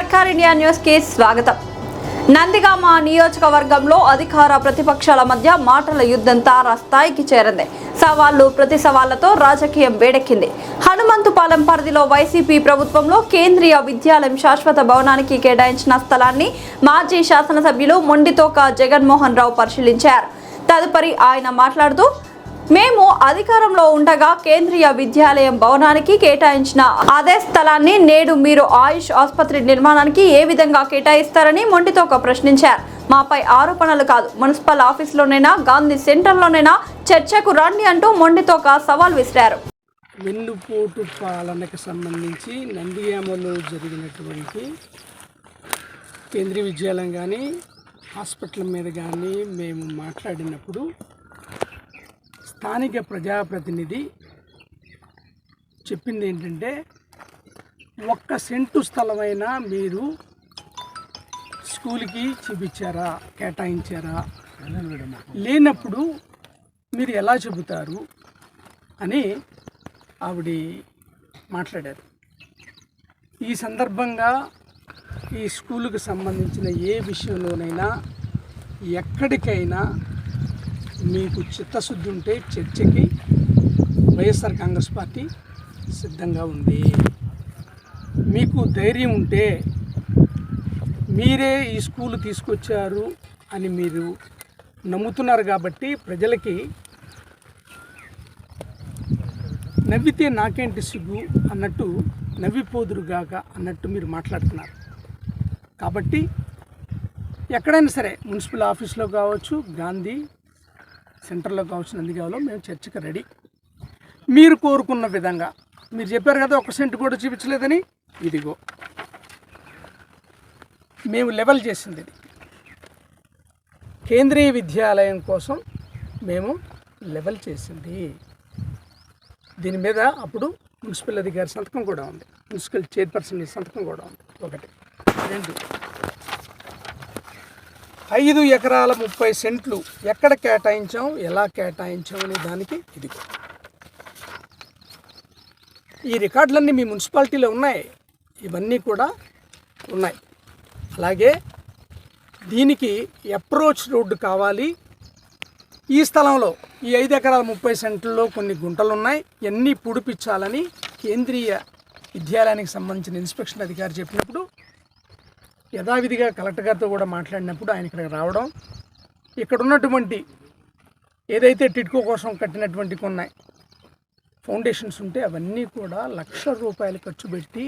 సర్కార్ India news కి స్వాగతం. నందిగామ నియోజకవర్గంలో అధికార ప్రతిపక్షాల మధ్య మాటల యుద్ధం తారాస్థాయికి చేరింది. సవాళ్లు ప్రతి సవాళ్లతో రాజకీయం వేడెక్కింది. హనుమంతుపాలెం పరిధిలో వైసీపీ ప్రభుత్వంలో కేంద్రీయ విద్యాలయం శాశ్వత భవనానికి కేటాయించిన స్థలాన్ని మాజీ శాసనసభ్యులు మొండితోక జగన్మోహన్ రావు పరిశీలించారు. తదుపరి ఆయన మాట్లాడుతూ, మేము అధికారంలో ఉండగా కేంద్రీయ విద్యాలయం భవనానికి కేటాయించిన అదే స్థలాన్ని నేడు మీరు ఆయుష్ ఆసుపత్రి నిర్మాణానికి ఏ విధంగా కేటాయిస్తారని మొండితోక ప్రశ్నించారు. మాపై ఆరోపణలు కాదు, మున్సిపల్ ఆఫీసులోనైనా గాంధీ సెంటర్లోనైనా చర్చకు రండి అంటూ మొండితోక సవాల్ విసిరారు. వెన్నుపోటు పాలనకు సంబంధించి నందిగామలో జరిగినటువంటి కేంద్రీయ విద్యాలయం కానీ హాస్పిటల్ మీద కానీ మేము మాట్లాడినప్పుడు స్థానిక ప్రజాప్రతినిధి చెప్పింది ఏంటంటే, 1 సెంటు స్థలమైనా మీరు స్కూల్కి చూపించారా, కేటాయించారా, లేనప్పుడు మీరు ఎలా చెబుతారు అని ఆవిడ మాట్లాడారు. ఈ సందర్భంగా ఈ స్కూలుకు సంబంధించిన ఏ విషయంలోనైనా ఎక్కడికైనా మీకు చిత్తశుద్ధి ఉంటే చర్చకి వైఎస్ఆర్ కాంగ్రెస్ పార్టీ సిద్ధంగా ఉంది. మీకు ధైర్యం ఉంటే మీరే ఈ స్కూలు తీసుకొచ్చారు అని మీరు నమ్ముతున్నారు కాబట్టి ప్రజలకి నవ్వితే నాకేంటి సిగ్గు అన్నట్టు, నవ్విపోదురుగాక అన్నట్టు మీరు మాట్లాడుతున్నారు. కాబట్టి ఎక్కడైనా సరే మున్సిపల్ ఆఫీస్లో కావచ్చు, గాంధీ సెంటర్లో కావచ్చు, నందిగామలో మేము చర్చకు రెడీ. మీరు కోరుకున్న విధంగా మీరు చెప్పారు కదా 1 సెంటు కూడా చూపించలేదని, ఇదిగో మేము లెవెల్ చేసింది ఇది. కేంద్రీయ విద్యాలయం కోసం మేము లెవెల్ చేసింది. దీని మీద అప్పుడు మున్సిపల్ అధికారి సంతకం కూడా ఉంది, మున్సిపల్ చైర్పర్సన్ సంతకం కూడా ఉంది. 1, 2 5 ఎకరాల 30 సెంట్లు ఎక్కడ కేటాయించాం, ఎలా కేటాయించాం అనే దానికి ఇది. ఈ రికార్డులన్నీ మీ మున్సిపాలిటీలో ఉన్నాయి, ఇవన్నీ కూడా ఉన్నాయి. అలాగే దీనికి అప్రోచ్ రోడ్డు కావాలి. ఈ స్థలంలో ఈ 5 ఎకరాల 30 సెంట్లలో కొన్ని గుంటలు ఉన్నాయి, ఇవన్నీ పుడిపించాలని కేంద్రీయ విద్యాలయానికి సంబంధించిన ఇన్స్పెక్షన్ అధికారి చెప్పినప్పుడు యథావిధిగా కలెక్టర్ గారితో కూడా మాట్లాడినప్పుడు ఆయన ఇక్కడికి రావడం, ఇక్కడ ఉన్నటువంటి ఏదైతే టిడ్కో కోసం కట్టినటువంటి కొన్ని ఫౌండేషన్స్ ఉంటే అవన్నీ కూడా 1,00,000 రూపాయలు ఖర్చు పెట్టి